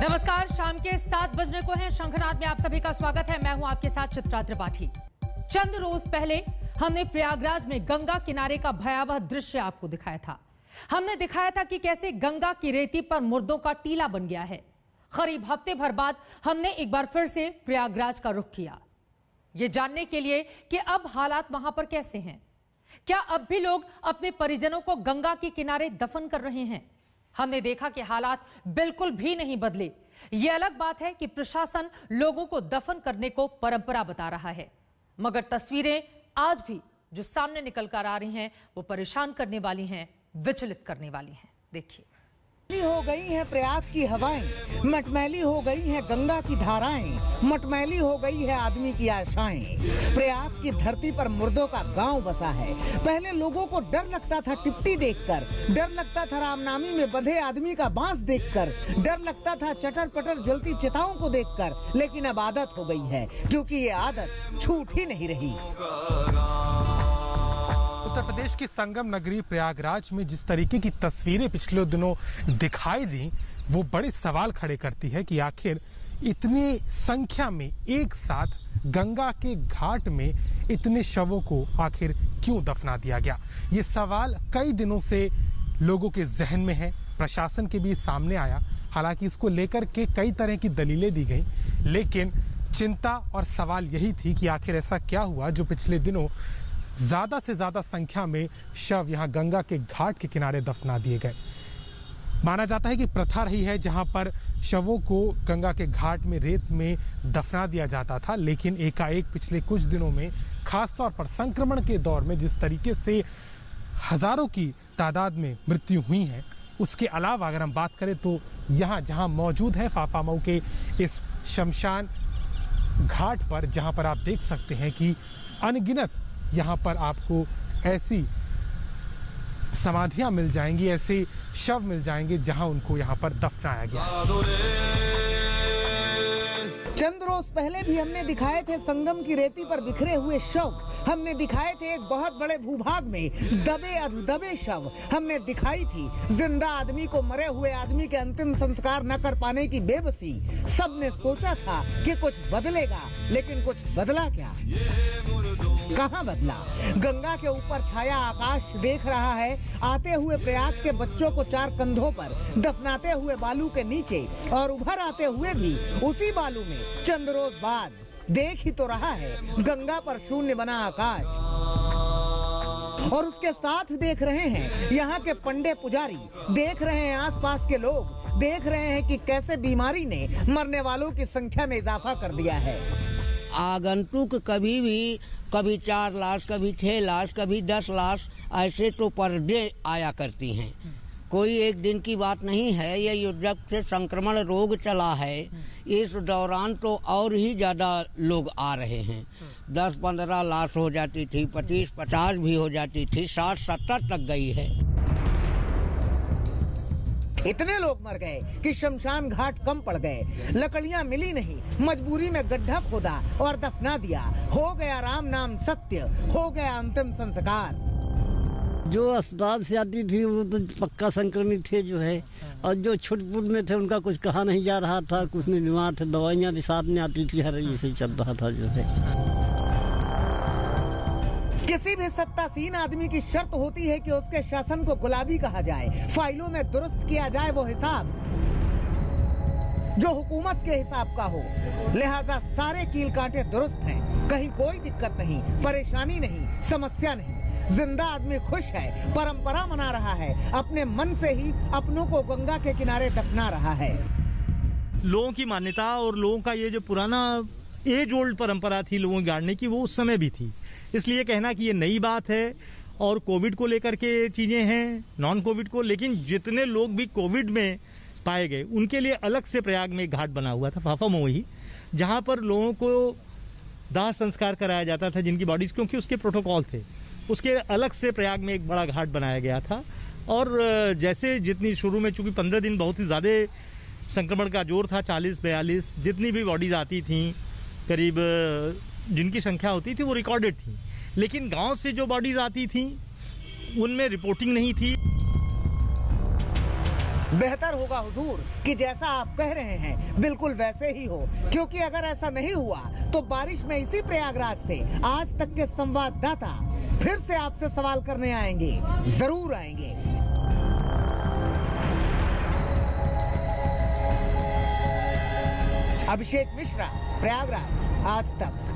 नमस्कार, शाम के 7 बजने को हैं। शंखनाद में आप सभी का स्वागत है। मैं हूं आपके साथ चित्रा त्रिपाठी। चंद रोज पहले हमने प्रयागराज में गंगा किनारे का भयावह दृश्य आपको दिखाया था। हमने दिखाया था कि कैसे गंगा की रेती पर मुर्दों का टीला बन गया है। करीब हफ्ते भर बाद हमने एक बार फिर से प्रयागराज का रुख किया, ये जानने के लिए कि अब हालात वहां पर कैसे हैं। क्या अब भी लोग अपने परिजनों को गंगा के किनारे दफन कर रहे हैं? हमने देखा कि हालात बिल्कुल भी नहीं बदले। यह अलग बात है कि प्रशासन लोगों को दफन करने को परंपरा बता रहा है, मगर तस्वीरें आज भी जो सामने निकल कर आ रही हैं वो परेशान करने वाली हैं, विचलित करने वाली हैं। देखिए, हो गई है प्रयाग की हवाएं, मटमैली हो गई है गंगा की धाराएं, मटमैली हो गई है आदमी की आशाएं। प्रयाग की धरती पर मुर्दों का गांव बसा है। पहले लोगों को डर लगता था टिप्टी देखकर, डर लगता था रामनामी में बंधे आदमी का बांस देखकर, डर लगता था चटर पटर जलती चिताओं को देखकर, लेकिन अब आदत हो गई है, क्योंकि ये आदत छूट ही नहीं रही। उत्तर प्रदेश की संगम नगरी प्रयागराज में जिस तरीके की तस्वीरें पिछले दिनों दिखाई दी, वो बड़े सवाल खड़े करती है कि आखिर इतनी संख्या में एक साथ गंगा के घाट में इतने शवों को आखिर क्यों दफना दिया गया। ये सवाल कई दिनों से लोगों के जहन में है, प्रशासन के भी सामने आया। हालांकि इसको लेकर के कई तरह की दलीलें दी गई, लेकिन चिंता और सवाल यही थी कि आखिर ऐसा क्या हुआ जो पिछले दिनों ज्यादा से ज्यादा संख्या में शव यहां गंगा के घाट के किनारे दफना दिए गए। माना जाता है कि प्रथा रही है जहां पर शवों को गंगा के घाट में रेत में दफना दिया जाता था, लेकिन एकाएक पिछले कुछ दिनों में खासतौर पर संक्रमण के दौर में जिस तरीके से हजारों की तादाद में मृत्यु हुई है, उसके अलावा अगर हम बात करें तो यहाँ जहाँ मौजूद है फाफामऊ के इस शमशान घाट पर, जहाँ पर आप देख सकते हैं कि अनगिनत यहाँ पर आपको ऐसी समाधियां मिल जाएंगी, ऐसे शव मिल जाएंगे जहां उनको यहाँ पर दफनाया गया। चंद रोज पहले भी हमने दिखाए थे संगम की रेती पर बिखरे हुए शव, हमने दिखाए थे एक बहुत बड़े भूभाग में दबे शव, हमने दिखाई थी जिंदा आदमी को मरे हुए आदमी के अंतिम संस्कार न कर पाने की बेबसी। सबने सोचा था कि कुछ बदलेगा, लेकिन कुछ बदला क्या? कहां बदला? गंगा के ऊपर छाया आकाश देख रहा है आते हुए प्रयाग के बच्चों को 4 कंधों पर, दफनाते हुए बालू के नीचे, और उभर आते हुए भी उसी बालू में चंद रोज बाद देख ही तो रहा है गंगा पर शून्य बना आकाश। और उसके साथ देख रहे हैं यहाँ के पंडे पुजारी, देख रहे हैं आसपास के लोग, देख रहे हैं कि कैसे बीमारी ने मरने वालों की संख्या में इजाफा कर दिया है। आगंतुक कभी 4 लाश, कभी 6 लाश, कभी 10 लाश ऐसे तो पर डे आया करती हैं। कोई एक दिन की बात नहीं है। ये जब से संक्रमण रोग चला है, इस दौरान तो और ही ज्यादा लोग आ रहे हैं। 10-15 लाश हो जाती थी, 25-50 भी हो जाती थी, 60-70 तक गई है। इतने लोग मर गए कि शमशान घाट कम पड़ गए। लकड़ियां मिली नहीं, मजबूरी में गड्ढा खोदा और दफना दिया। हो गया राम नाम सत्य, हो गया अंतिम संस्कार। जो अस्पताल से आती थी वो तो पक्का संक्रमित थे जो है, और जो छुटपुट में थे उनका कुछ कहा नहीं जा रहा था, कुछ नहीं बीमार थे, दवाइयाँ भी साथ में आती थी, हर ऐसे चल रहा था जो है। किसी भी सत्तासीन आदमी की शर्त होती है कि उसके शासन को गुलाबी कहा जाए, फाइलों में दुरुस्त किया जाए वो हिसाब जो हुकूमत के हिसाब का हो। लिहाजा सारे कील कांटे दुरुस्त हैं, कहीं कोई दिक्कत नहीं, परेशानी नहीं, समस्या नहीं। जिंदा आदमी खुश है, परंपरा मना रहा है, अपने मन से ही अपनों को गंगा के किनारे दफना रहा है। लोगों की मान्यता और लोगों का ये जो पुराना एज ओल्ड परंपरा थी लोगों की गाड़ने की, वो उस समय भी थी। इसलिए कहना कि ये नई बात है और कोविड को लेकर के चीजें हैं, नॉन कोविड को, लेकिन जितने लोग भी कोविड में पाए गए उनके लिए अलग से प्रयाग में एक घाट बना हुआ था, फाफामऊ ही, जहां पर लोगों को दाह संस्कार कराया जाता था जिनकी बॉडीज, क्योंकि उसके प्रोटोकॉल थे। उसके अलग से प्रयाग में एक बड़ा घाट बनाया गया था। और जैसे जितनी शुरू में चूंकि 15 दिन बहुत ही ज़्यादा संक्रमण का जोर था, 40-42 जितनी भी बॉडीज आती थी, करीब जिनकी संख्या होती थी वो रिकॉर्डेड थी, लेकिन गांव से जो बॉडीज आती थी उनमें रिपोर्टिंग नहीं थी। बेहतर होगा हुजूर कि जैसा आप कह रहे हैं बिल्कुल वैसे ही हो, क्योंकि अगर ऐसा नहीं हुआ तो बारिश में इसी प्रयागराज से आज तक के संवाददाता फिर से आपसे सवाल करने आएंगे, जरूर आएंगे। अभिषेक मिश्रा, प्रयागराज, आज तक।